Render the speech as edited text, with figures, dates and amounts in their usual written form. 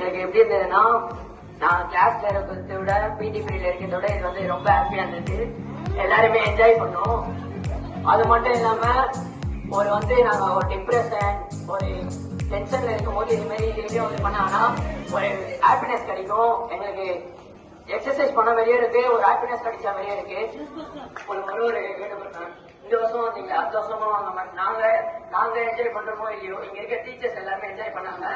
எங்களுக்கு எப்படி இருந்ததுன்னா, நான் கிளாஸ்ல இருக்கிறத விட பிடி பீரியட்ல இருக்கிறத விட இது வந்து ரொம்ப ஹாப்பியா இருந்தது. எல்லாருமே என்ஜாய் பண்ணோம். அது மட்டும் இல்லாம நாங்க ஒரு டிப்ரெஷன், ஒரு டென்ஷன்ல இருக்கும் போது இது மாதிரி டெய்லியும் வந்து பண்ணாங்கன்னா ஒரு ஹாப்பினஸ் கிடைக்கும். எங்களுக்கு எக்ஸசைஸ் பண்ண மாதிரியே இருக்கு, ஒரு ஹாப்பினஸ் கிடைச்ச மாதிரியே இருக்கு. ஒரு இந்த வருஷம் வந்தீங்களா, அடுத்த வருஷமும் அந்த மாதிரி நாங்க என்ஜாய் பண்றோமோ இல்லையோ, இங்க இருக்க டீச்சர்ஸ் எல்லாருமே என்ஜாய் பண்ணாங்க.